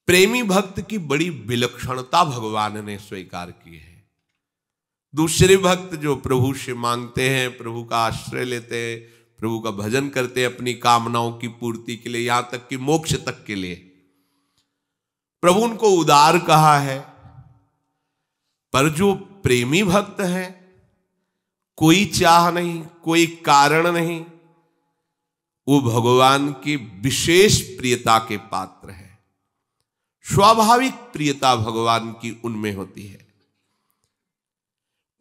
प्रेमी भक्त की बड़ी विलक्षणता भगवान ने स्वीकार की है। दूसरे भक्त जो प्रभु से मांगते हैं, प्रभु का आश्रय लेते हैं, प्रभु का भजन करते हैं अपनी कामनाओं की पूर्ति के लिए, यहां तक कि मोक्ष तक के लिए, प्रभु उनको उदार कहा है। पर जो प्रेमी भक्त है, कोई चाह नहीं, कोई कारण नहीं, वो भगवान की विशेष प्रियता के पात्र है। स्वाभाविक प्रियता भगवान की उनमें होती है।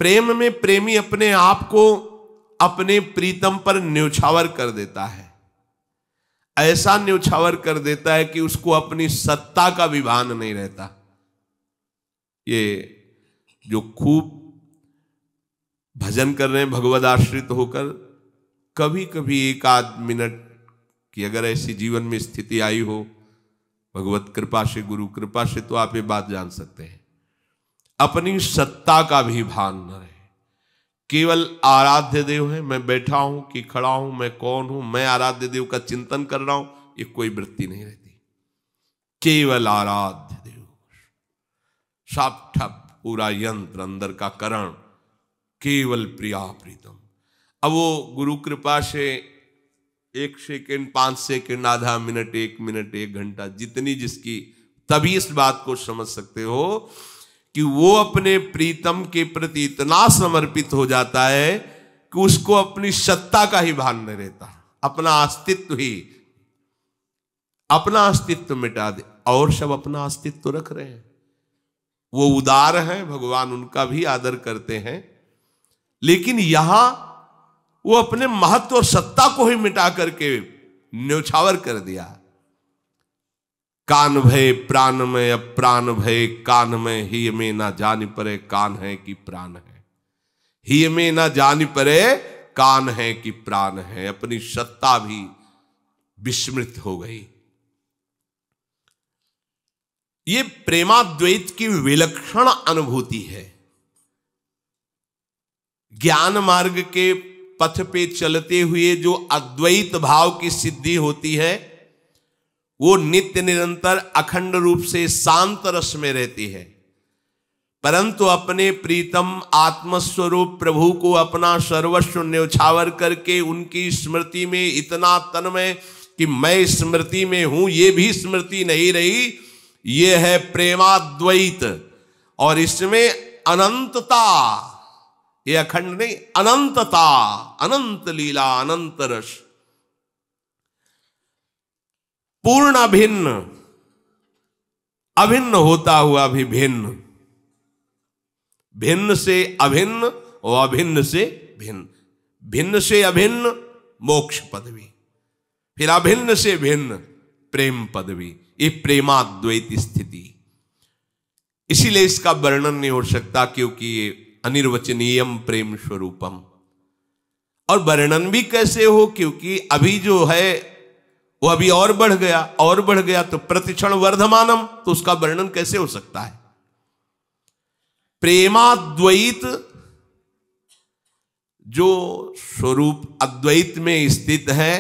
प्रेम में प्रेमी अपने आप को अपने प्रीतम पर न्यौछावर कर देता है। ऐसा न्यौछावर कर देता है कि उसको अपनी सत्ता का भी भान नहीं रहता। ये जो खूब भजन कर रहे हैं भगवद आश्रित होकर, कभी कभी एक आध मिनट की अगर ऐसी जीवन में स्थिति आई हो, भगवत कृपा से, गुरु कृपा से, तो आप ये बात जान सकते हैं, अपनी सत्ता का भी भान न रहे। केवल आराध्य देव है, मैं बैठा हूं कि खड़ा हूं, मैं कौन हूं, मैं आराध्य देव का चिंतन कर रहा हूं, ये कोई वृत्ति नहीं रहती। केवल आराध्य देव, सब ठप, पूरा यंत्र, अंदर का करण, केवल प्रिया प्रीतम। अब वो गुरु कृपा से 1 सेकेंड, 5 सेकेंड, आधा मिनट, 1 मिनट, 1 घंटा, जितनी जिसकी, तभी इस बात को समझ सकते हो कि वो अपने प्रीतम के प्रति इतना समर्पित हो जाता है कि उसको अपनी सत्ता का ही भान नहीं रहता, अपना अस्तित्व मिटा दे। और सब अपना अस्तित्व तो रख रहे हैं, वो उदार हैं, भगवान उनका भी आदर करते हैं, लेकिन यहां वो अपने महत्व और सत्ता को ही मिटा करके न्यौछावर कर दिया। कान भय प्राण में, अब प्राण भय कान में, ही में ना जान परे कान है कि प्राण है, ही में ना जान परे कान है कि प्राण है। अपनी सत्ता भी विस्मृत हो गई। ये प्रेमाद्वैत की विलक्षण अनुभूति है। ज्ञान मार्ग के पथ पे चलते हुए जो अद्वैत भाव की सिद्धि होती है, वो नित्य निरंतर अखंड रूप से शांत रस में रहती है, परंतु अपने प्रीतम आत्मस्वरूप प्रभु को अपना सर्वस्व न्यौछावर करके उनकी स्मृति में इतना तन्मय कि मैं स्मृति में हूं, ये भी स्मृति नहीं रही। ये है प्रेमाद्वैत, और इसमें अनंतता, ये अखंड नहीं, अनंतता, अनंत लीला, अनंत रस, पूर्ण अभिन्न, अभिन्न होता हुआ भी भिन्न, भिन्न से अभिन्न और अभिन्न से भिन्न, भिन्न से अभिन्न मोक्ष पदवी, फिर अभिन्न से भिन्न प्रेम पदवी। ये प्रेमाद्वैत स्थिति, इसीलिए इसका वर्णन नहीं हो सकता, क्योंकि ये अनिर्वचनीयम प्रेम स्वरूपम। और वर्णन भी कैसे हो, क्योंकि अभी जो है वो अभी और बढ़ गया, और बढ़ गया, तो प्रतिक्षण वर्धमानम, तो उसका वर्णन कैसे हो सकता है। प्रेमाद्वैत जो स्वरूप अद्वैत में स्थित है,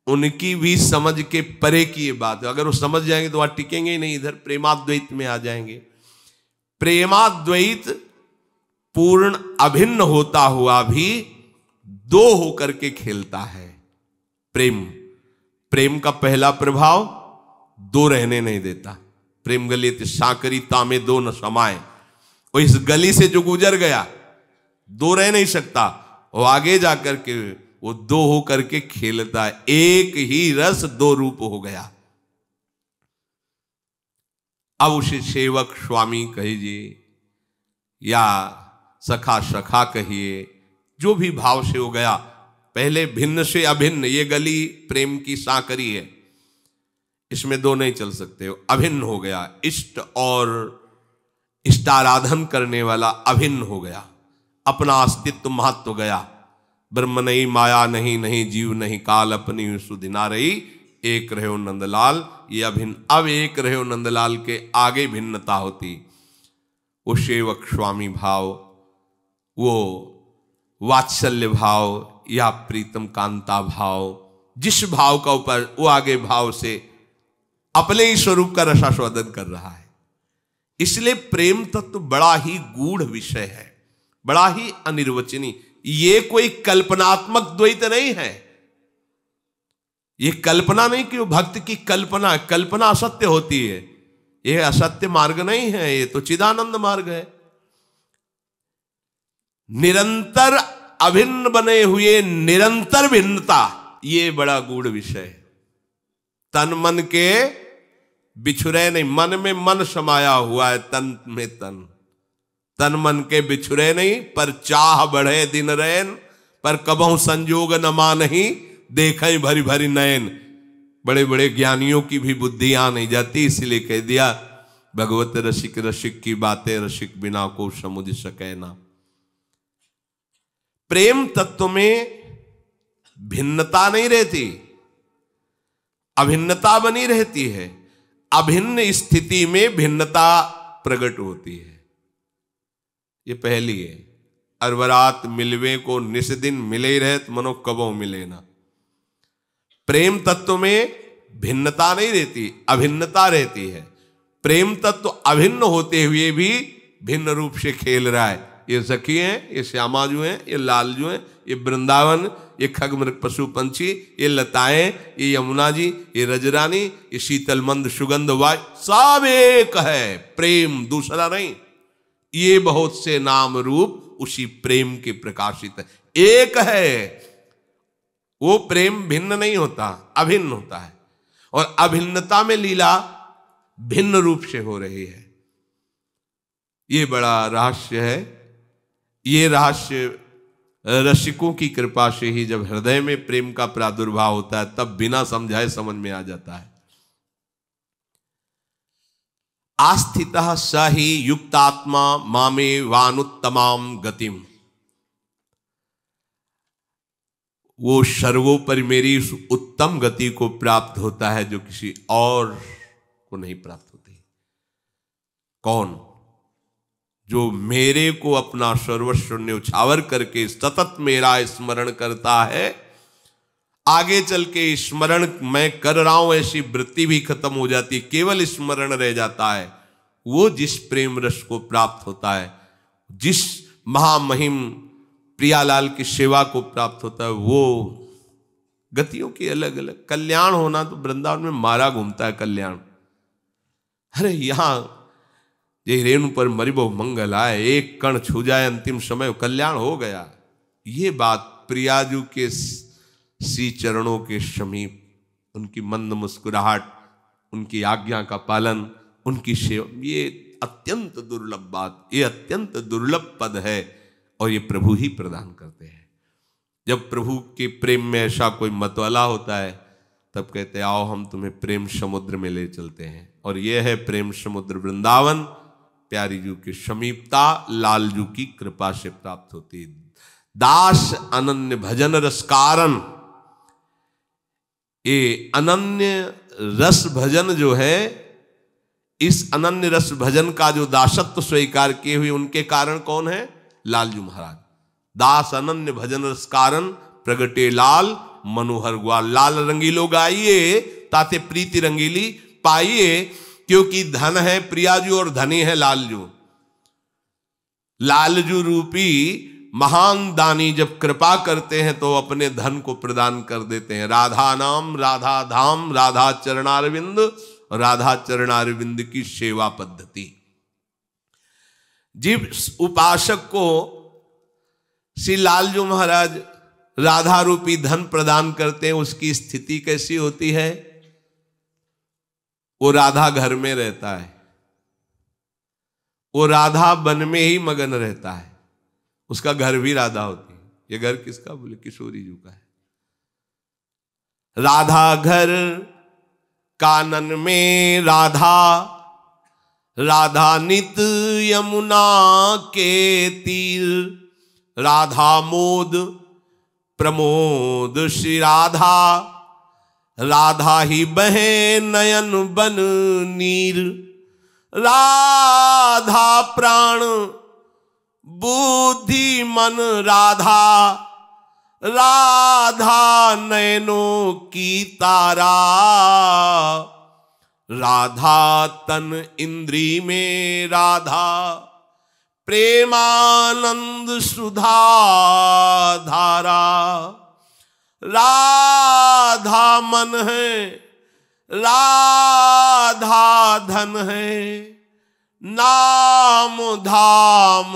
उनकी भी समझ के परे की ये बात है। अगर वो समझ जाएंगे तो वहां टिकेंगे ही नहीं, इधर प्रेमाद्वैत में आ जाएंगे। प्रेमाद्वैत पूर्ण अभिन्न होता हुआ भी दो होकर के खेलता है। प्रेम का पहला प्रभाव दो रहने नहीं देता। प्रेम गलित साकरी तामे दो न समाए, वो इस गली से जो गुजर गया दो रह नहीं सकता, वो आगे जाकर के वो दो होकर के खेलता है। एक ही रस दो रूप हो गया। अब उसे सेवक स्वामी कहिए या सखा सखा कहिए, जो भी भाव से हो गया। पहले भिन्न से अभिन्न, ये गली प्रेम की साकरी है, इसमें दो नहीं चल सकते, अभिन्न हो गया। इष्ट और इष्टाराधन करने वाला अभिन्न हो गया, अपना अस्तित्व महत्व गया। ब्रह्म नहीं, माया नहीं, नहीं जीव नहीं, काल अपनी सुधि ना रही, एक रहो नंदलाल। ये अभिन्न, अब एक रहो नंदलाल के आगे भिन्नता होती। वो सेवक स्वामी भाव, वो वात्सल्य भाव या प्रीतम कांता भाव, जिस भाव का ऊपर वो आगे भाव से अपने ही स्वरूप का रसास्वादन कर रहा है। इसलिए प्रेम तत्व बड़ा ही गूढ़ विषय है, बड़ा ही अनिर्वचनीय। ये कोई कल्पनात्मक द्वैत नहीं है। ये कल्पना नहीं कि वो भक्त की कल्पना, कल्पना असत्य होती है। ये असत्य मार्ग नहीं है, ये तो चिदानंद मार्ग है। निरंतर अभिन्न बने हुए निरंतर भिन्नता, ये बड़ा गूढ़ विषय है। तन मन के बिछुरे नहीं, मन में मन समाया हुआ है, तन में तन। तन मन के बिछुरे नहीं, पर चाह बढ़े दिन रैन, पर कबहु संजोग न मानहि, देखें भरी भरी नयन। बड़े बड़े ज्ञानियों की भी बुद्धि आ नहीं जाती, इसलिए कह दिया भगवत रसिक रसिक की बातें रसिक बिना को समुझ सके ना। प्रेम तत्व में भिन्नता नहीं रहती, अभिन्नता बनी रहती है। अभिन्न स्थिति में भिन्नता प्रकट होती है। ये पहली है। अरवरात मिलवे को निस दिन मिले रहत, मनो कबो मिले ना। प्रेम तत्व में भिन्नता नहीं रहती, अभिन्नता रहती है। प्रेम तत्व अभिन्न होते हुए भी भिन्न रूप से खेल रहा है। ये सखी हैं, ये श्यामाजू हैं, ये लालजू हैं, ये वृंदावन, ये खगमृग पशु पंछी, ये लताएं, ये यमुना जी, ये रजरानी, ये शीतल मंद सुगंध वाय, सब एक है, प्रेम दूसरा नहीं। ये बहुत से नाम रूप उसी प्रेम के प्रकाशित है, एक है। वो प्रेम भिन्न नहीं होता, अभिन्न होता है। और अभिन्नता में लीला भिन्न रूप से हो रही है। ये बड़ा रहस्य है। ये रहस्य रसिकों की कृपा से ही जब हृदय में प्रेम का प्रादुर्भाव होता है, तब बिना समझाए समझ में आ जाता है। आस्थितः स ही युक्तात्मा मामे वानुत्तमाम गतिम। वो सर्वोपरि मेरी उस उत्तम गति को प्राप्त होता है जो किसी और को नहीं प्राप्त होती। कौन? जो मेरे को अपना सर्वस्व न्यौछावर करके सतत मेरा स्मरण करता है। आगे चल के स्मरण मैं कर रहा हूं ऐसी वृत्ति भी खत्म हो जाती, केवल स्मरण रह जाता है। वो जिस प्रेम रस को प्राप्त होता है, जिस महामहिम प्रियालाल की सेवा को प्राप्त होता है, वो गतियों की अलग अलग। कल्याण होना तो वृंदावन में मारा घूमता है कल्याण। अरे यहां ये रेणु पर मरिबो मंगल आए, एक कण छू जाए अंतिम समय, कल्याण हो गया। ये बात प्रियाजू के सी चरणों के समीप, उनकी मंद मुस्कुराहट, उनकी आज्ञा का पालन, उनकी सेवा, ये अत्यंत दुर्लभ बात, ये अत्यंत दुर्लभ पद है। और ये प्रभु ही प्रदान करते हैं। जब प्रभु के प्रेम में ऐसा कोई मतवाला होता है, तब कहते आओ हम तुम्हें प्रेम समुद्र में ले चलते हैं। और ये है प्रेम समुद्र वृंदावन, प्यारी जू की समीपता लालजू की कृपा से प्राप्त होती। दास अनन्य भजन रस कारण। ये अनन्य रस भजन जो है, इस अनन्य रस भजन का जो दासत्व स्वीकार किए हुए, उनके कारण कौन है? लालजू महाराज। दास अनन्य भजन रस कारण प्रगटे लाल मनोहर ग्वाल। लाल रंगीलो गाइए ताते प्रीति रंगीली पाइए, क्योंकि धन है प्रियाजू और धनी है लालजू। लालजू रूपी महान दानी जब कृपा करते हैं तो अपने धन को प्रदान कर देते हैं। राधा नाम, राधा धाम, राधा चरणारविंद, राधा चरणारविंद की सेवा पद्धति। जिस उपासक को श्री लालजू महाराज राधा रूपी धन प्रदान करते हैं, उसकी स्थिति कैसी होती है? वो राधा घर में रहता है, वो राधा वन में ही मगन रहता है। उसका घर भी राधा होती है। ये घर किसका? बोले किशोरी जी का है। राधा घर कानन में राधा, राधा नित यमुना के तीर। राधा मोद प्रमोद श्री राधा, राधा ही बहे नयन बन नीर। राधा प्राण बुद्धि मन राधा, राधा नयनों की तारा। राधा तन इंद्री में राधा, प्रेमानंद सुधा धारा। राधा मन है, राधा धन है, नाम धाम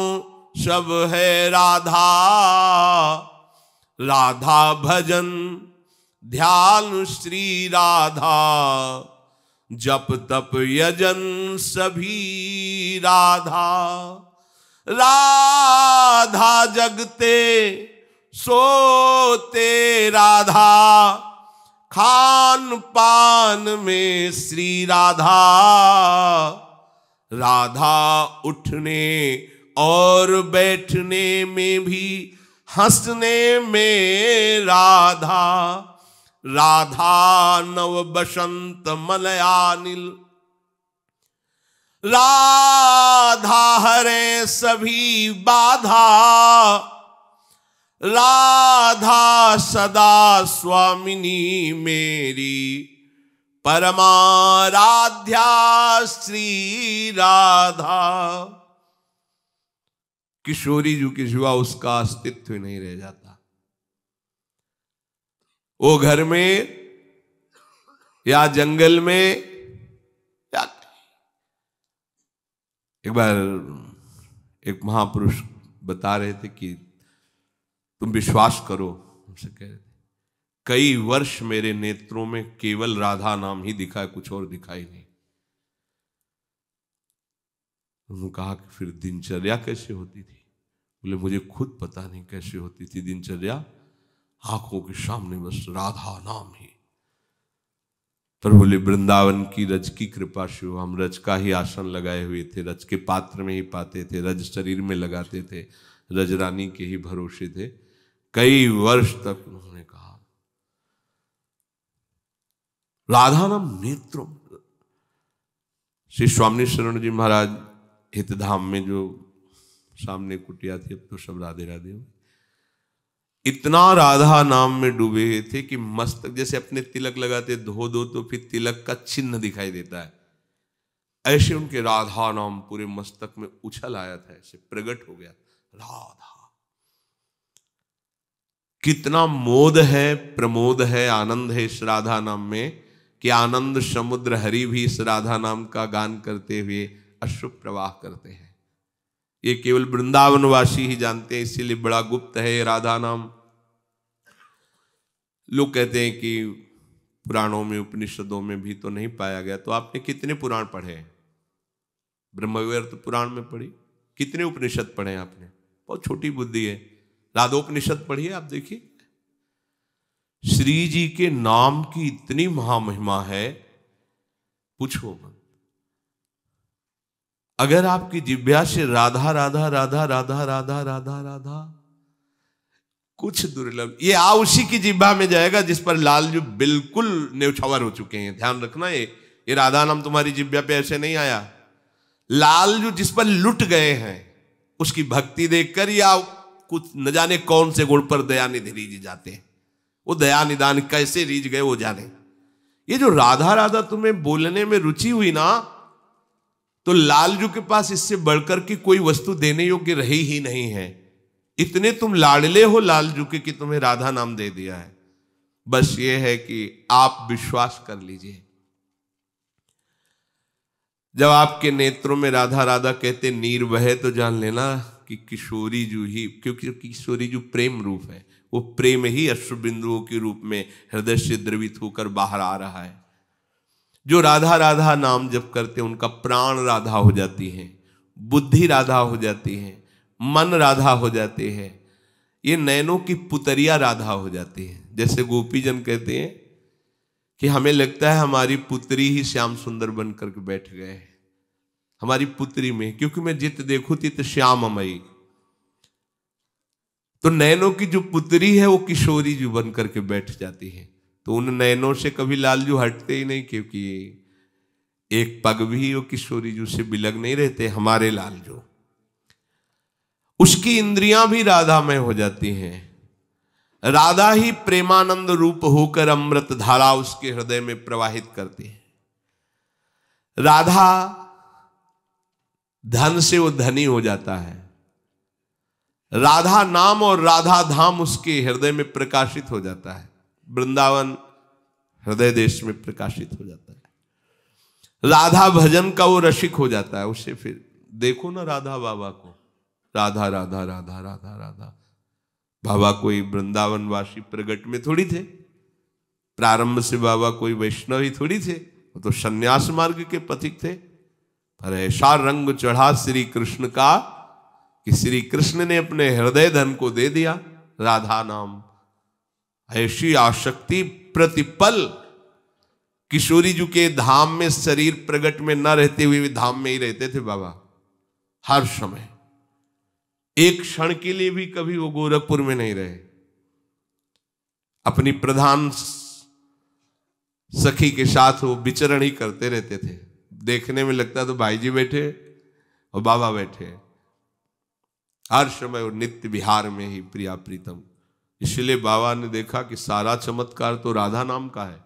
सब है राधा। राधा भजन ध्यान श्री राधा, जप तप यजन सभी राधा। राधा जगते सोते राधा, खान पान में श्री राधा। राधा उठने और बैठने में भी, हंसने में राधा। राधा नव बसंत मलयानिल, राधा हरे सभी बाधा। राधा सदा स्वामिनी मेरी, परमाराध्या श्री राधा। किशोरी जी के सिवा उसका अस्तित्व नहीं रह जाता। वो घर में या जंगल में या एक बार एक महापुरुष बता रहे थे कि तुम विश्वास करो, हमसे कह रहे थे, कई वर्ष मेरे नेत्रों में केवल राधा नाम ही दिखा है, कुछ और दिखाई नहीं। उन्होंने कहा कि फिर दिनचर्या कैसे होती थी? बोले मुझे खुद पता नहीं कैसे होती थी दिनचर्या, आंखों के सामने बस राधा नाम ही। पर बोले वृंदावन की रज की कृपा से हम रज का ही आसन लगाए हुए थे, रज के पात्र में ही पाते थे, रज शरीर में लगाते थे, रज रानी के ही भरोसे थे। कई वर्ष तक उन्होंने कहा राधा नाम नेत्रों। श्री स्वामी शरण जी महाराज हितधाम में जो सामने कुटिया थी, अब तो सब राधे राधे हो, इतना राधा नाम में डूबे थे कि मस्तक जैसे अपने तिलक लगाते धो दो तो फिर तिलक का चिन्ह दिखाई देता है, ऐसे उनके राधा नाम पूरे मस्तक में उछल आया था, ऐसे प्रकट हो गया राधा। कितना मोद है, प्रमोद है, आनंद है इस राधा नाम में कि आनंद समुद्र हरि भी इस राधा नाम का गान करते हुए अश्रु प्रवाह करते हैं। ये केवल वृंदावनवासी ही जानते हैं, इसीलिए बड़ा गुप्त है ये राधा नाम। लोग कहते हैं कि पुराणों में उपनिषदों में भी तो नहीं पाया गया। तो आपने कितने पुराण पढ़े? ब्रह्मवैवर्त पुराण में पढ़ी। कितने उपनिषद पढ़े आपने? बहुत छोटी बुद्धि है। राधोपनिषद पढ़िए, आप देखिए श्री जी के नाम की इतनी महामहिमा है, पूछो मत। अगर आपकी जिह्वा से राधा राधा राधा राधा राधा राधा राधा कुछ दुर्लभ, ये आ उसी की जिह्वा में जाएगा जिस पर लालजू बिल्कुल न्यौछावर हो चुके हैं। ध्यान रखना, ये राधा नाम तुम्हारी जिह्वा पे ऐसे नहीं आया। लालजू जिस पर लुट गए हैं उसकी भक्ति देखकर, या कुछ न जाने कौन से गुण पर दयानिधि रीझ जाते हैं, वो दया निदान कैसे रीझ गए वो जाने। ये जो राधा राधा तुम्हें बोलने में रुचि हुई ना, तो लालजू के पास इससे बढ़कर की कोई वस्तु देने योग्य रही ही नहीं है। इतने तुम लाडले हो लालजू के कि तुम्हें राधा नाम दे दिया है। बस ये है कि आप विश्वास कर लीजिए। जब आपके नेत्रों में राधा राधा कहते नीर बहे तो जान लेना कि किशोरी जू ही, क्योंकि किशोरी जू प्रेम रूप है, वो प्रेम ही अश्रु बिंदुओं के रूप में हृदय से द्रवित होकर बाहर आ रहा है। जो राधा राधा नाम जप करते हैं उनका प्राण राधा हो जाती है, बुद्धि राधा हो जाती है, मन राधा हो जाते हैं, ये नैनों की पुतरिया राधा हो जाती है। जैसे गोपीजन कहते हैं कि हमें लगता है हमारी पुत्री ही श्याम सुंदर बन करके बैठ गए हैं हमारी पुत्री में, क्योंकि मैं जित देखूं तित श्याममयी। तो नैनों की जो पुत्री है वो किशोरी जी बन करके बैठ जाती है। तो उन नैनों से कभी लालजू हटते ही नहीं, क्योंकि एक पग भी वो किशोरी जी से बिलग नहीं रहते हमारे लालजू। उसकी इंद्रियां भी राधामय हो जाती हैं। राधा ही प्रेमानंद रूप होकर अमृत धारा उसके हृदय में प्रवाहित करती है। राधा धन से वो धनी हो जाता है। राधा नाम और राधा धाम उसके हृदय में प्रकाशित हो जाता है। वृंदावन हृदय देश में प्रकाशित हो जाता है। राधा भजन का वो रसिक हो जाता है। उसे फिर देखो ना राधा बाबा को, राधा राधा राधा राधा राधा। बाबा कोई वृंदावनवासी प्रगट में थोड़ी थे, प्रारंभ से बाबा कोई वैष्णव ही थोड़ी थे, वो तो सन्यास मार्ग के पथिक थे। पर ऐसा रंग चढ़ा श्री कृष्ण का कि श्री कृष्ण ने अपने हृदय धन को दे दिया, राधा नाम। ऐसी आसक्ति प्रतिपल किशोरी जी के धाम में, शरीर प्रगट में न रहते हुए भी धाम में ही रहते थे बाबा हर समय। एक क्षण के लिए भी कभी वो गोरखपुर में नहीं रहे। अपनी प्रधान सखी के साथ वो विचरण ही करते रहते थे। देखने में लगता तो भाई जी बैठे और बाबा बैठे, हर समय वो नित्य विहार में ही प्रिया प्रीतम। इसलिए बाबा ने देखा कि सारा चमत्कार तो राधा नाम का है।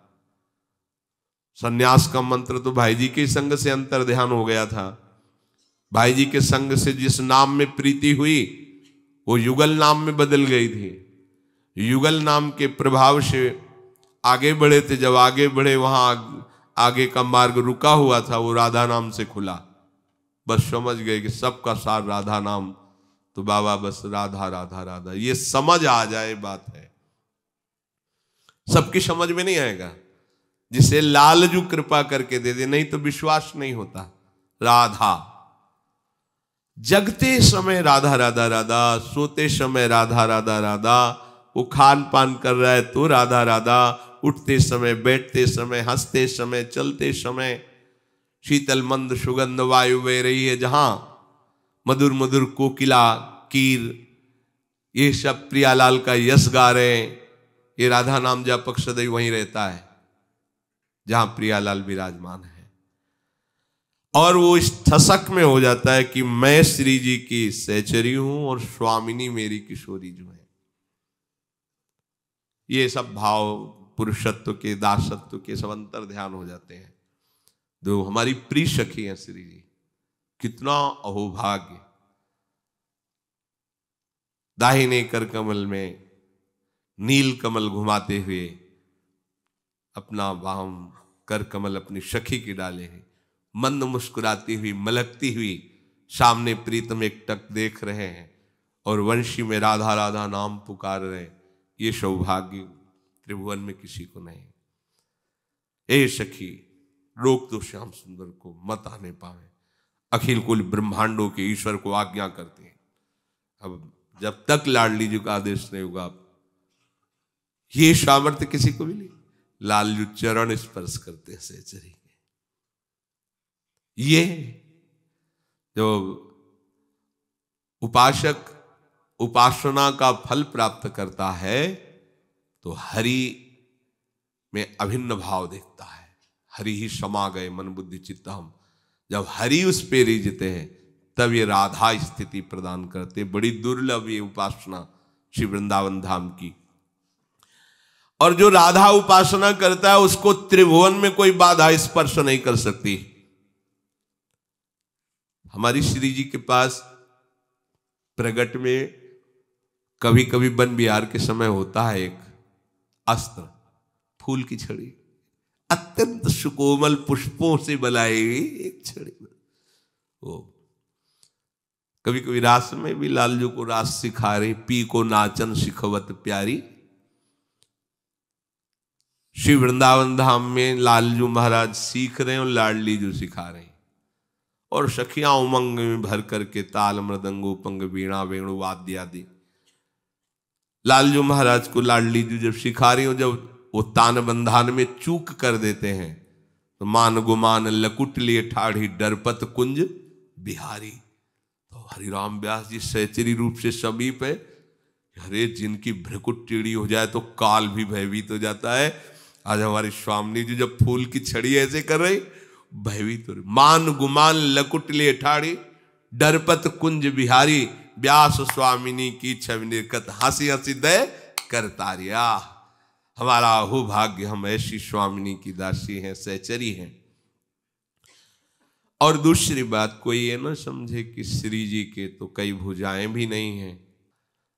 सन्यास का मंत्र तो भाई जी के संग से अंतर ध्यान हो गया था। भाई जी के संग से जिस नाम में प्रीति हुई वो युगल नाम में बदल गई थी। युगल नाम के प्रभाव से आगे बढ़े थे। जब आगे बढ़े वहां आगे का मार्ग रुका हुआ था, वो राधा नाम से खुला। बस समझ गए कि सबका सार राधा नाम। तो बाबा बस राधा राधा राधा, ये समझ आ जाए बात है। सबकी समझ में नहीं आएगा, जिसे लालजू कृपा करके दे दे, नहीं तो विश्वास नहीं होता। राधा जगते समय राधा राधा राधा, सोते समय राधा राधा राधा। वो खान पान कर रहा है तो राधा राधा, उठते समय, बैठते समय, हंसते समय, चलते समय। शीतल मंद सुगंध वायु बह रही है जहां, मधुर मधुर कोकिला कीर, ये सब प्रियालाल का यश गा रहे हैं। ये राधा नाम जापक सदैव वहीं रहता है जहां प्रियालाल विराजमान है। और वो इस ठसक में हो जाता है कि मैं श्री जी की सहचरी हूं और स्वामिनी मेरी किशोरी जो है। ये सब भाव पुरुषत्व के, दासत्व के सब अंतर ध्यान हो जाते हैं। जो हमारी प्रिय सखी है श्री जी, कितना अहोभाग्य। दाहिने कर कमल में नील कमल घुमाते हुए अपना वाम कर कमल अपनी सखी की डाले हैं। मंद मुस्कुराती हुई, मलकती हुई सामने प्रीतम एक टक देख रहे हैं और वंशी में राधा राधा नाम पुकार रहे हैं। ये सौभाग्य त्रिभुवन में किसी को नहीं। ए सखी, रोक तो श्याम सुंदर को, मत आने पावे। अखिल कुल ब्रह्मांडों के ईश्वर को आज्ञा करते हैं। अब जब तक लाडली जी का आदेश नहीं होगा, ये सामर्थ्य किसी को मिली। लालजू चरण स्पर्श करते हैं सहचरी के। ये जो उपासक उपासना का फल प्राप्त करता है तो हरि में अभिन्न भाव देखता है। हरि ही समा गए मन बुद्धि चित्त हम। जब हरि उस पे रिझते हैं तब ये राधा स्थिति प्रदान करते। बड़ी दुर्लभ ये उपासना श्री वृंदावन धाम की। और जो राधा उपासना करता है उसको त्रिभुवन में कोई बाधा स्पर्श नहीं कर सकती। हमारी श्री जी के पास प्रगट में कभी कभी वन विहार के समय होता है एक अस्त्र, फूल की छड़ी, अत्यंत सुकोमल पुष्पों से बनाई हुई एक छड़ी। वो कभी कभी रास में भी लालजू को रास सिखा रही, पी को नाचन सिखवत प्यारी। श्री वृंदावन धाम में लालजू महाराज सीख रहे हैं और लाडली जू सिखा रहे हैं। और सखियां उमंग में भर करके ताल मृदंग उपंग वीणा वेणु वाद्य आदि लालजू महाराज को लाडली जू जब सिखा रही हो, जब वो तान बंधान में चूक कर देते हैं तो मान गुमान लकुट लिए ठाढ़ी डरपत कुंज बिहारी। तो हरिराम व्यास जी सहचरी रूप से समीप है। अरे जिनकी भ्रकुट टेढ़ी हो जाए तो काल भी भयभीत हो जाता है। आज हमारी स्वामिनी जी जब फूल की छड़ी ऐसे कर रही, भयभीत हो रही। मान गुमान लकुट लिए ठाड़ी डरपत कुंज बिहारी, व्यास स्वामिनी की छवि निर्कत हंसी हंसी दय करतारिया। हमारा अहो भाग्य, हम ऐसी स्वामिनी की दासी हैं, सहचरी हैं। और दूसरी बात, कोई ये ना समझे कि श्री जी के तो कई भुजाएं भी नहीं हैं।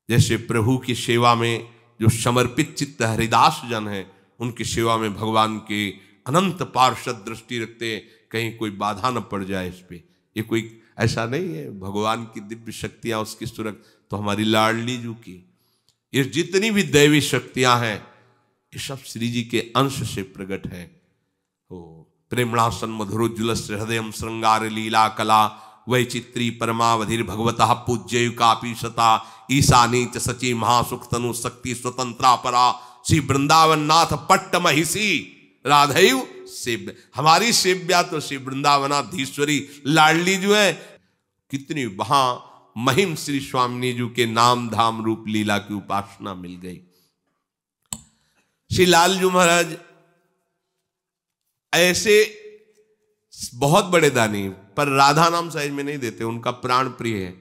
जैसे प्रभु की सेवा में जो समर्पित चित्त हरिदास जन है, उनकी सेवा में भगवान के अनंत पार्षद दृष्टि रखते हैं, कहीं कोई बाधा न पड़ जाए इस पे। ये कोई ऐसा नहीं है, भगवान की दिव्य शक्तियां, उसकी सुरक्षा तो हमारी लाडली जू की, ये जितनी भी दैवी शक्तियां हैं ये सब श्री जी के अंश से प्रकट है। प्रेमणासन मधुरोज्ज्वल हृदय श्रृंगार लीला कला वैचित्री परमावधिर भगवतः पूज्ययुकापी सता ईशानी च सची महासुख तनु शक्ति स्वतंत्रा परा श्री वृंदावन नाथ पट्ट महिषी राधैव सेव्य। हमारी सेव्या तो श्री वृंदावनाधीश्वरी लाडली जो है, कितनी वहां महिम श्री स्वामिनी जी के नाम धाम रूप लीला की उपासना मिल गई। श्री लालजू महाराज ऐसे बहुत बड़े दानी, पर राधा नाम साइज में नहीं देते, उनका प्राण प्रिय है।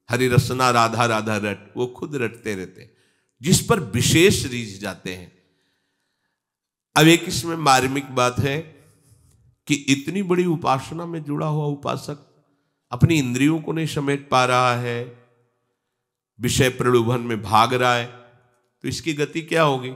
हरि रसना राधा राधा रट, वो खुद रटते रहते, जिस पर विशेष रीझ जाते हैं। अब एक इसमें मार्मिक बात है कि इतनी बड़ी उपासना में जुड़ा हुआ उपासक अपनी इंद्रियों को नहीं समेट पा रहा है, विषय प्रलोभन में भाग रहा है, तो इसकी गति क्या होगी?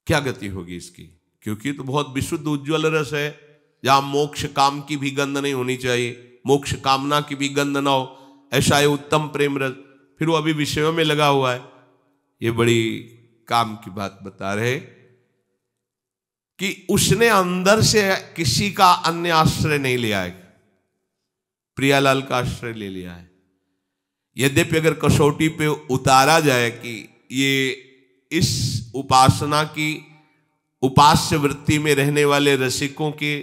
क्या गति होगी इसकी? क्योंकि तो बहुत विशुद्ध उज्ज्वल रस है, जहां मोक्ष काम की भी गंध नहीं होनी चाहिए, मोक्ष कामना की भी गंध ना हो, ऐसा है उत्तम प्रेम रस। फिर वो अभी विषयों में लगा हुआ है। ये बड़ी काम की बात बता रहे कि उसने अंदर से किसी का अन्य आश्रय नहीं लिया है, प्रियालाल का आश्रय ले लिया है। यद्यपि अगर कसौटी पे उतारा जाए कि ये इस उपासना की उपास्य वृत्ति में रहने वाले रसिकों के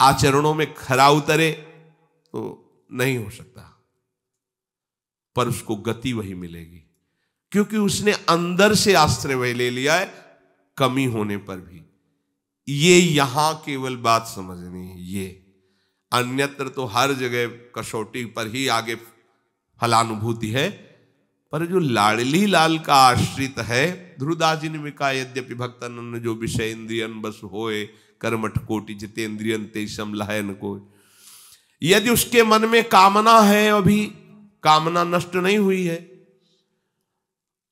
आचरणों में खरा उतरे, तो नहीं हो सकता, पर उसको गति वही मिलेगी, क्योंकि उसने अंदर से आश्रय वही ले लिया है, कमी होने पर भी। ये यहां केवल बात समझनी है, ये अन्यत्र तो हर जगह कसौटी पर ही आगे फलानुभूति है, पर जो लाडली लाल का आश्रित है, ध्रुदास जी ने भी कहा, यद्यपि भक्तन जो विषय इंद्रियन बस होए कर्मठ कोटि जितेंद्रियन तेषम लहन को। यदि उसके मन में कामना है, अभी कामना नष्ट नहीं हुई है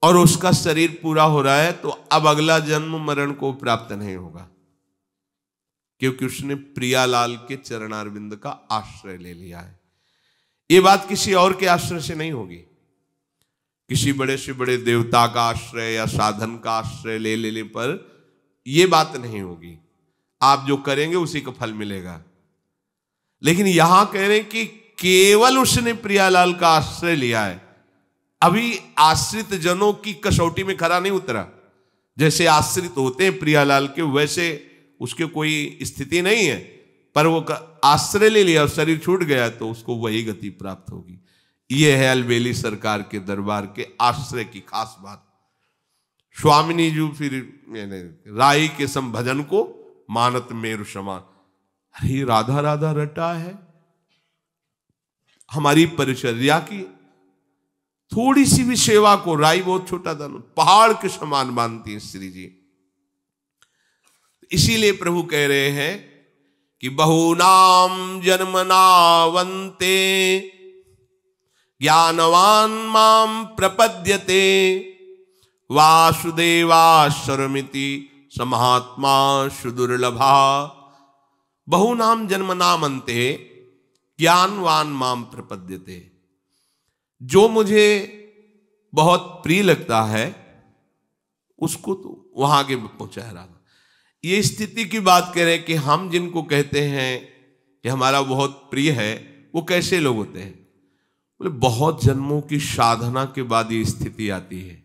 और उसका शरीर पूरा हो रहा है, तो अब अगला जन्म मरण को प्राप्त नहीं होगा, क्योंकि उसने प्रियालाल के चरणारविंद का आश्रय ले लिया है। ये बात किसी और के आश्रय से नहीं होगी, किसी बड़े से बड़े देवता का आश्रय या साधन का आश्रय ले लेने पर यह बात नहीं होगी। आप जो करेंगे उसी का फल मिलेगा। लेकिन यहां कह रहे हैं कि केवल उसने प्रियालाल का आश्रय लिया है, अभी आश्रित जनों की कसौटी में खरा नहीं उतरा। जैसे आश्रित होते हैं प्रियालाल के, वैसे उसके कोई स्थिति नहीं है, पर वो आश्रय ले लिया और शरीर छूट गया, तो उसको वही गति प्राप्त होगी। ये है अलबेली सरकार के दरबार के आश्रय की खास बात। स्वामिनी जी फिर राई के सम भजन को मानत मेरु समान। अरे राधा राधा रटा है, हमारी परिचर्या की थोड़ी सी भी सेवा को, राई बहुत छोटा था, पहाड़ के समान मानती हैं श्री जी। इसीलिए प्रभु कह रहे हैं कि बहुनाम जन्मनावन्ते ज्ञानवान माम प्रपद्यते वासुदेवाश्वरमिति समहात्मा सुदुर्लभा। बहुनाम जन्मनामन्ते ज्ञानवान माम प्रपद्यते, जो मुझे बहुत प्रिय लगता है उसको तो वहां आगे पहुंचा रहा। ये स्थिति की बात कह रहे हैं कि हम जिनको कहते हैं कि हमारा बहुत प्रिय है, वो कैसे लोग होते हैं? बोले बहुत जन्मों की साधना के बाद ये स्थिति आती है।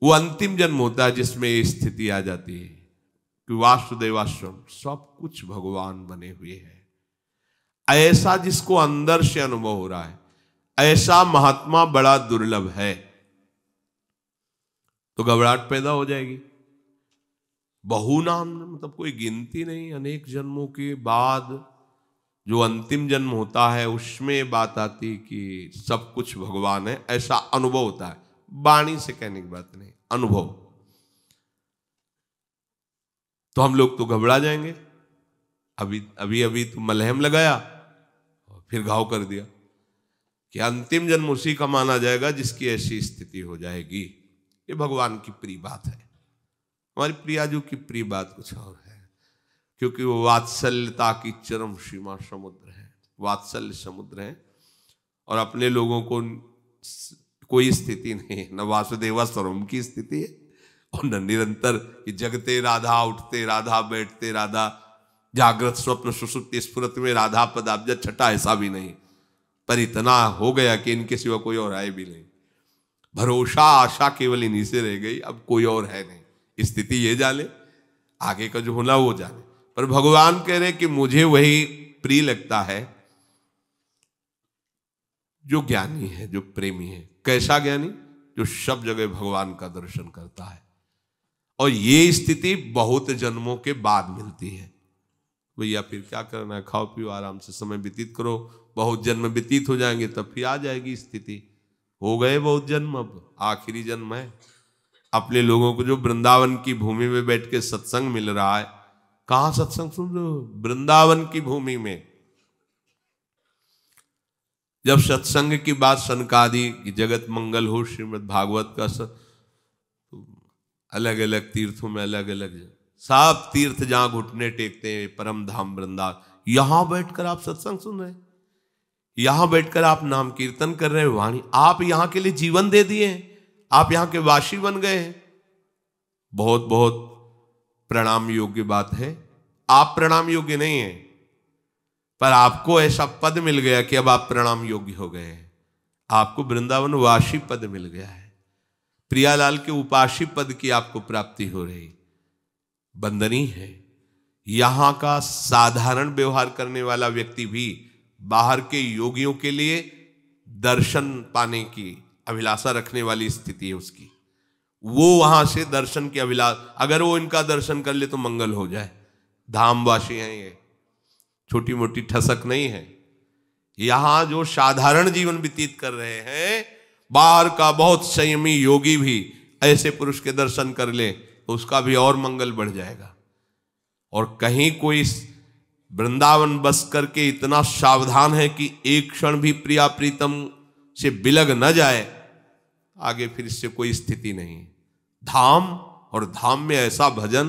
वो अंतिम जन्म होता है जिसमें ये स्थिति आ जाती है कि वासुदेवाश्रम सब कुछ भगवान बने हुए हैं। ऐसा जिसको अंदर से अनुभव हो रहा है, ऐसा महात्मा बड़ा दुर्लभ है, तो घबराहट पैदा हो जाएगी। बहुनाम मतलब कोई गिनती नहीं, अनेक जन्मों के बाद जो अंतिम जन्म होता है उसमें बात आती कि सब कुछ भगवान है, ऐसा अनुभव होता है। वाणी से कहने की बात नहीं, अनुभव। तो हम लोग तो घबरा जाएंगे अभी अभी अभी तो मलहम लगाया और फिर घाव कर दिया कि अंतिम जन्म उसी का माना जाएगा जिसकी ऐसी स्थिति हो जाएगी। ये भगवान की प्रिय बात है। हमारी प्रियाजू की प्रिय बात कुछ और है, क्योंकि वो वात्सल्यता की चरम सीमा समुद्र है, वात्सल्य समुद्र है, और अपने लोगों को कोई स्थिति नहीं, न वासुदेवा स्वरम की स्थिति है और न निरंतर कि जगते राधा, उठते राधा, बैठते राधा, जागृत स्वप्न सुषुप्ति स्फुरत में राधा पदाब्ज छठा, ऐसा भी नहीं। पर इतना हो गया कि इनके सिवा कोई और है भी नहीं, भरोसा आशा केवल इन्हीं से रह गई, अब कोई और है नहीं। स्थिति ये जाने, आगे का जो होना वो जाने। पर भगवान कह रहे कि मुझे वही प्रिय लगता है जो ज्ञानी है, जो प्रेमी है। कैसा ज्ञानी? जो सब जगह भगवान का दर्शन करता है। और ये स्थिति बहुत जन्मों के बाद मिलती है। भैया फिर क्या करना है, खाओ पियो आराम से समय व्यतीत करो, बहुत जन्म व्यतीत हो जाएंगे तब फिर आ जाएगी स्थिति। हो गए बहुत जन्म, अब आखिरी जन्म है। अपने लोगों को जो वृंदावन की भूमि में बैठ के सत्संग मिल रहा है, कहां सत्संग सुन रहे हो? वृंदावन की भूमि में। जब सत्संग की बात सनकादि की जगत मंगल हो, श्रीमद् भागवत का अलग अलग तीर्थों में अलग अलग सब तीर्थ जहां घुटने टेकते हैं, परम धाम वृंदावन, यहां बैठकर आप सत्संग सुन रहे हैं, यहां बैठकर आप नाम कीर्तन कर रहे हैं, वाणी, आप यहां के लिए जीवन दे दिए हैं, आप यहां के वासी बन गए हैं। बहुत बहुत प्रणाम योग्य बात है। आप प्रणाम योग्य नहीं है, पर आपको ऐसा पद मिल गया कि अब आप प्रणाम योग्य हो गए हैं। आपको वृंदावन वासी पद मिल गया है, प्रियालाल के उपासी पद की आपको प्राप्ति हो रही, वंदनीय है। यहां का साधारण व्यवहार करने वाला व्यक्ति भी बाहर के योगियों के लिए दर्शन पाने की अभिलाषा रखने वाली स्थिति है उसकी। वो वहां से दर्शन की अभिलाषा, अगर वो इनका दर्शन कर ले तो मंगल हो जाए। धामवासी हैं ये, छोटी मोटी ठसक नहीं है। यहां जो साधारण जीवन व्यतीत कर रहे हैं, बाहर का बहुत संयमी योगी भी ऐसे पुरुष के दर्शन कर ले तो उसका भी और मंगल बढ़ जाएगा। और कहीं कोई वृंदावन बस करके इतना सावधान है कि एक क्षण भी प्रिया प्रीतम से बिलग न जाए, आगे फिर इससे कोई स्थिति नहीं। धाम, और धाम में ऐसा भजन,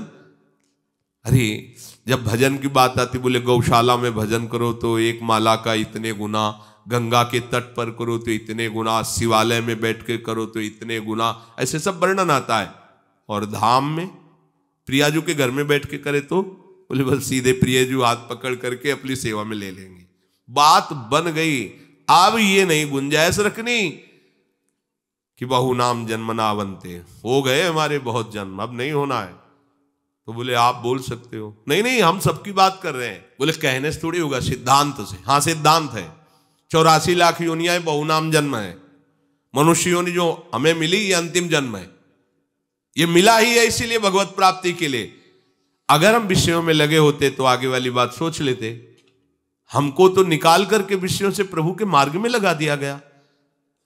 अरे जब भजन की बात आती, बोले गौशाला में भजन करो तो एक माला का इतने गुना, गंगा के तट पर करो तो इतने गुना, शिवालय में बैठ के करो तो इतने गुना, ऐसे सब वर्णन आता है। और धाम में प्रियाजू के घर में बैठ के करे तो बोले बस सीधे प्रियजू हाथ पकड़ करके अपनी सेवा में ले लेंगे, बात बन गई। अब ये नहीं गुंजाइश रखनी कि बहु नाम जन्मना बनते, हो गए हमारे बहुत जन्म, अब नहीं होना है। तो बोले आप बोल सकते हो, नहीं नहीं हम सबकी बात कर रहे हैं। बोले कहने से थोड़ी होगा, सिद्धांत से। हाँ सिद्धांत है, 84 लाख योनियां बहु नाम जन्म है। मनुष्य योनि जो हमें मिली ये अंतिम जन्म है, ये मिला ही है इसीलिए भगवत प्राप्ति के लिए। अगर हम विषयों में लगे होते तो आगे वाली बात सोच लेते। हमको तो निकाल करके विषयों से प्रभु के मार्ग में लगा दिया गया।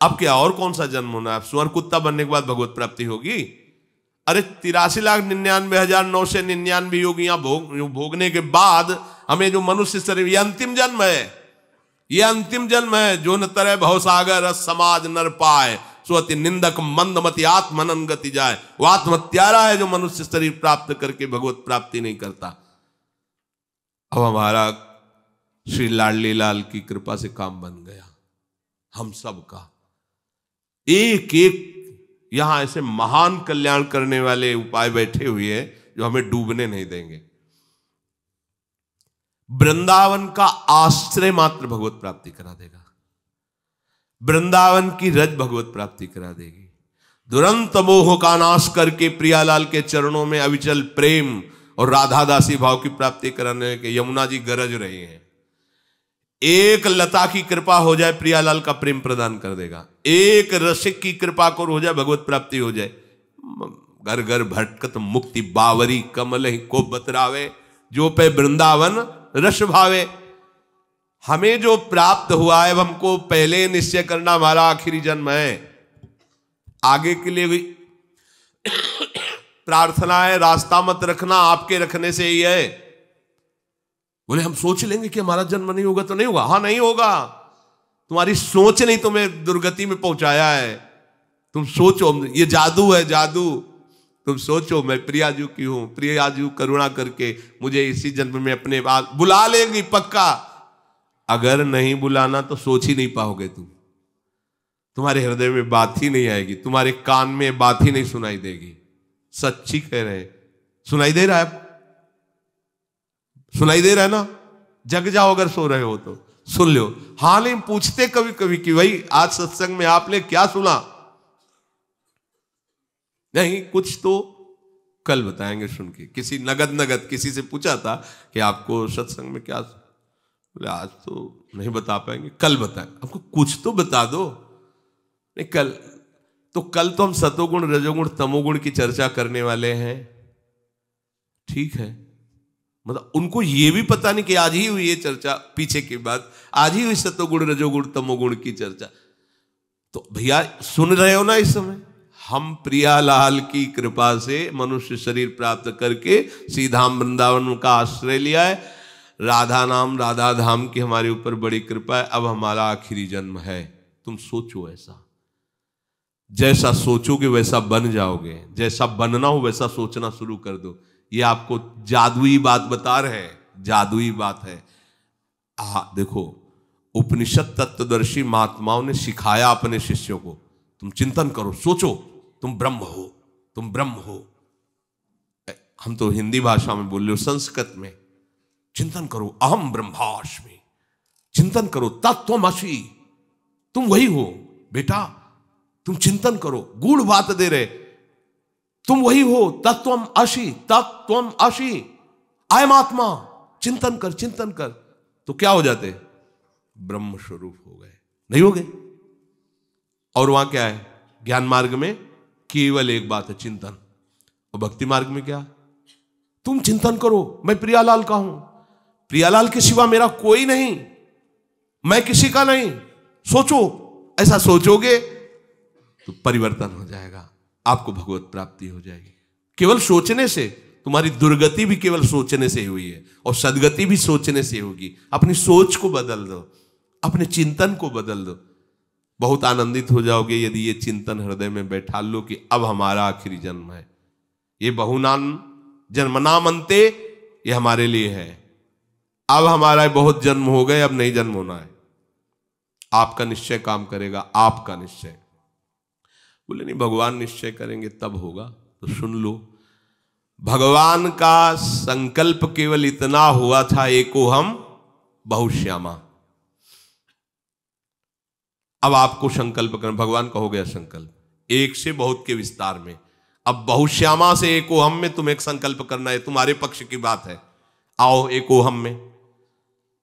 अब क्या और कौन सा जन्म होना है? सुअर कुत्ता बनने के बाद भगवत प्राप्ति होगी? अरे 83,99,999 योगियां भोगने के बाद हमें जो मनुष्य शरीर, ये अंतिम जन्म है, ये अंतिम जन्म है। जो न तरह भवसागर समाज नर पाए, स्वति निंदक मंदमति आत्मनन गति जाए। वो आत्मत्यारा है जो मनुष्य शरीर प्राप्त करके भगवत प्राप्ति नहीं करता। अब हमारा श्री लाडली लाल की कृपा से काम बन गया, हम सब का। एक एक यहां ऐसे महान कल्याण करने वाले उपाय बैठे हुए हैं जो हमें डूबने नहीं देंगे। वृंदावन का आश्रय मात्र भगवत प्राप्ति करा देगा, वृंदावन की रज भगवत प्राप्ति करा देगी। दुरंत मोह का नाश करके प्रियालाल के चरणों में अविचल प्रेम और राधा दासी भाव की प्राप्ति कराने के यमुना जी गरज रही हैं। एक लता की कृपा हो जाए, प्रियालाल का प्रेम प्रदान कर देगा। एक रसिक की कृपा को हो जाए, भगवत प्राप्ति हो जाए। घर घर भटकत मुक्ति बावरी, कमल ही को बतरावे, जो पे वृंदावन रस भावे। हमें जो प्राप्त हुआ है, हमको पहले निश्चय करना हमारा आखिरी जन्म है। आगे के लिए भी प्रार्थना है, रास्ता मत रखना, आपके रखने से ही है। बोले हम सोच लेंगे कि हमारा जन्म नहीं होगा तो नहीं होगा। हाँ नहीं होगा, तुम्हारी सोच नहीं तुम्हें दुर्गति में पहुंचाया है। तुम सोचो, ये जादू है, जादू। तुम सोचो मैं प्रियाजू की हूं, प्रियाजू करुणा करके मुझे इसी जन्म में अपने पास बुला लेंगी पक्का। अगर नहीं बुलाना तो सोच ही नहीं पाओगे तुम, तुम्हारे हृदय में बात ही नहीं आएगी, तुम्हारे कान में बात ही नहीं सुनाई देगी। सच्ची कह रहे हैं। सुनाई दे रहा है? सुनाई दे रहा है ना? जग जाओ अगर सो रहे हो तो सुन लो। हाल ही पूछते कभी कभी कि भाई आज सत्संग में आपने क्या सुना? नहीं, कुछ तो कल बताएंगे सुन के। किसी नगद किसी से पूछा था कि आपको सत्संग में क्या, बोले आज तो नहीं बता पाएंगे, कल बताएं। आपको कुछ तो बता दो। नहीं कल तो हम सतोगुण रजोगुण तमोगुण की चर्चा करने वाले हैं, ठीक है। मतलब उनको ये भी पता नहीं कि आज ही हुई ये चर्चा, पीछे की बात आज ही हुई सतोगुण रजोगुण तमोगुण की चर्चा। तो भैया सुन रहे हो ना इस समय? हम प्रियालाल की कृपा से मनुष्य शरीर प्राप्त करके सीधाम वृंदावन का आश्रय लिया है। राधा नाम राधा धाम की हमारे ऊपर बड़ी कृपा है। अब हमारा आखिरी जन्म है। तुम सोचो, ऐसा जैसा सोचोगे वैसा बन जाओगे, जैसा बनना हो वैसा सोचना शुरू कर दो। ये आपको जादुई बात बता रहे हैं, जादुई बात है। देखो उपनिषद तत्वदर्शी महात्माओं ने सिखाया अपने शिष्यों को, तुम चिंतन करो, सोचो, तुम ब्रह्म हो, तुम ब्रह्म हो। हम तो हिंदी भाषा में बोल रहे हो, संस्कृत में चिंतन करो, अहम ब्रह्मास्मि। चिंतन करो, तत्त्वमसि, तुम वही हो बेटा। तुम चिंतन करो, गूढ़ बात दे रहे, तुम वही हो, तत्वम असी, तत्वम असी, अयम आत्मा। चिंतन कर, चिंतन कर, तो क्या हो जाते? ब्रह्म स्वरूप हो गए, नहीं हो गए? और वहां क्या है? ज्ञान मार्ग में केवल एक बात है, चिंतन। और भक्ति मार्ग में क्या? तुम चिंतन करो, मैं प्रियालाल का हूं, प्रियालाल के सिवा मेरा कोई नहीं, मैं किसी का नहीं। सोचो, ऐसा सोचोगे तो परिवर्तन हो जाएगा, आपको भगवत प्राप्ति हो जाएगी। केवल सोचने से, तुम्हारी दुर्गति भी केवल सोचने से हुई है और सदगति भी सोचने से होगी। अपनी सोच को बदल दो, अपने चिंतन को बदल दो, बहुत आनंदित हो जाओगे यदि ये चिंतन हृदय में बैठा लो कि अब हमारा आखिरी जन्म है। ये बहुनाम जन्मनाम अंते, ये हमारे लिए है। अब हमारा बहुत जन्म हो गए, अब नहीं जन्म होना है। आपका निश्चय काम करेगा, आपका निश्चय। बोले नहीं, भगवान निश्चय करेंगे तब होगा। तो सुन लो, भगवान का संकल्प केवल इतना हुआ था, एको हम बहुश्यामा। अब आपको संकल्प करना, भगवान का हो गया संकल्प, एक से बहुत के विस्तार में। अब बहुश्यामा से एको हम में तुम एक संकल्प करना है, तुम्हारे पक्ष की बात है। आओ एको हम में।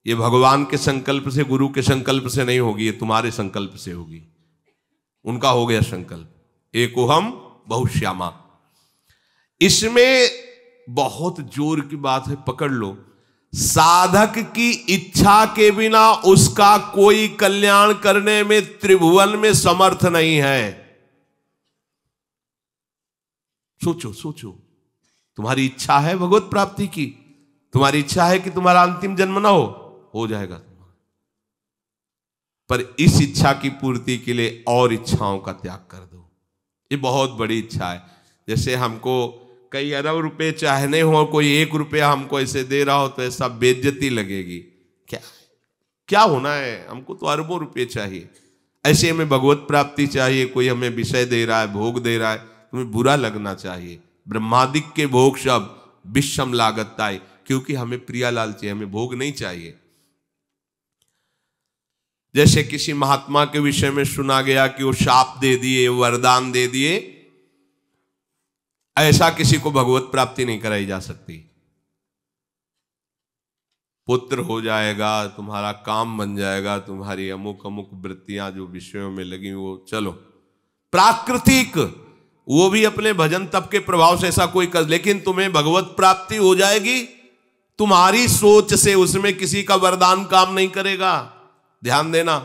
ये भगवान के संकल्प से, गुरु के संकल्प से नहीं होगी, ये तुम्हारे संकल्प से होगी। उनका हो गया संकल्प, एको हम बहुश्यामा। इसमें बहुत जोर की बात है, पकड़ लो। साधक की इच्छा के बिना उसका कोई कल्याण करने में त्रिभुवन में समर्थ नहीं है। सोचो सोचो, तुम्हारी इच्छा है भगवत प्राप्ति की, तुम्हारी इच्छा है कि तुम्हारा अंतिम जन्म ना हो जाएगा तुम्हारा। पर इस इच्छा की पूर्ति के लिए और इच्छाओं का त्याग कर दो। ये बहुत बड़ी इच्छा है। जैसे हमको कई अरब रुपए चाहने हो, कोई 1 रुपया हमको ऐसे दे रहा हो तो ऐसा बेइज्जती लगेगी। क्या होना है, हमको तो अरबों रुपये चाहिए। ऐसे हमें भगवत प्राप्ति चाहिए, कोई हमें विषय दे रहा है, भोग दे रहा है, तुम्हें बुरा लगना चाहिए। ब्रह्मादिक के भोग सब विषम लागताय, क्योंकि हमें प्रियालाल चाहिए, हमें भोग नहीं चाहिए। जैसे किसी महात्मा के विषय में सुना गया कि वो शाप दे दिए, वरदान दे दिए, ऐसा किसी को भगवत प्राप्ति नहीं कराई जा सकती। पुत्र हो जाएगा, तुम्हारा काम बन जाएगा, तुम्हारी अमुक अमुक वृत्तियां जो विषयों में लगी वो चलो प्राकृतिक, वो भी अपने भजन तप के प्रभाव से ऐसा कोई कर, लेकिन तुम्हें भगवत प्राप्ति हो जाएगी तुम्हारी सोच से, उसमें किसी का वरदान काम नहीं करेगा। ध्यान देना,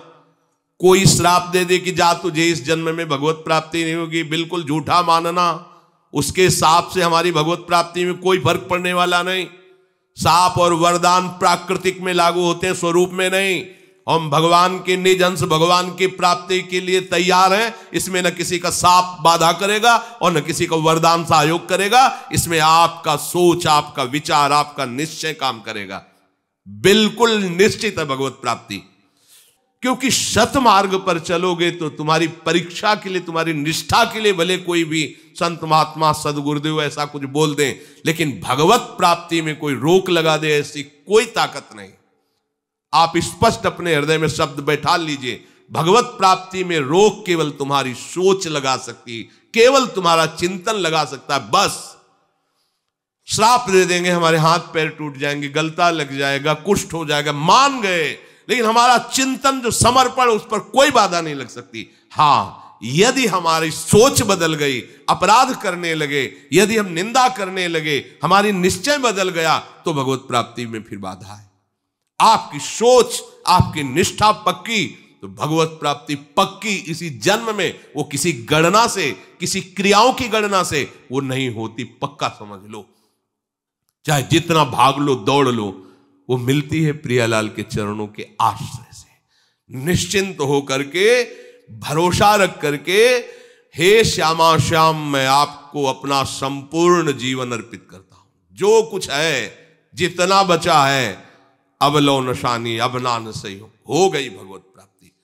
कोई श्राप दे दे कि जा तुझे इस जन्म में भगवत प्राप्ति नहीं होगी, बिल्कुल झूठा मानना। उसके हिसाब से हमारी भगवत प्राप्ति में कोई फर्क पड़ने वाला नहीं। शाप और वरदान प्राकृतिक में लागू होते हैं, स्वरूप में नहीं। हम भगवान के निज अंश, भगवान की प्राप्ति के लिए तैयार हैं। इसमें न किसी का शाप बाधा करेगा और न किसी का वरदान सहयोग करेगा। इसमें आपका सोच, आपका विचार, आपका निश्चय काम करेगा। बिल्कुल निश्चित है भगवत प्राप्ति, क्योंकि सत मार्ग पर चलोगे तो तुम्हारी परीक्षा के लिए, तुम्हारी निष्ठा के लिए भले कोई भी संत महात्मा सदगुरुदेव ऐसा कुछ बोल दें, लेकिन भगवत प्राप्ति में कोई रोक लगा दे ऐसी कोई ताकत नहीं। आप स्पष्ट अपने हृदय में शब्द बैठा लीजिए, भगवत प्राप्ति में रोक केवल तुम्हारी सोच लगा सकती, केवल तुम्हारा चिंतन लगा सकता है। बस श्राप दे देंगे, हमारे हाथ पैर टूट जाएंगे, गलता लग जाएगा, कुष्ठ हो जाएगा, मान गए, लेकिन हमारा चिंतन जो समर्पण, उस पर कोई बाधा नहीं लग सकती। हां, यदि हमारी सोच बदल गई, अपराध करने लगे, यदि हम निंदा करने लगे, हमारी निश्चय बदल गया, तो भगवत प्राप्ति में फिर बाधा है। आपकी सोच, आपकी निष्ठा पक्की, तो भगवत प्राप्ति पक्की। इसी जन्म में, वो किसी गणना से, किसी क्रियाओं की गणना से वो नहीं होती, पक्का समझ लो। चाहे जितना भाग लो, दौड़ लो, वो मिलती है प्रियालाल के चरणों के आश्रय से। निश्चिंत होकर के, भरोसा रख करके, हे श्यामा श्याम, मैं आपको अपना संपूर्ण जीवन अर्पित करता हूं। जो कुछ है, जितना बचा है, अब लो नशानी, अब नान सही हो गई भगवत प्राप्ति।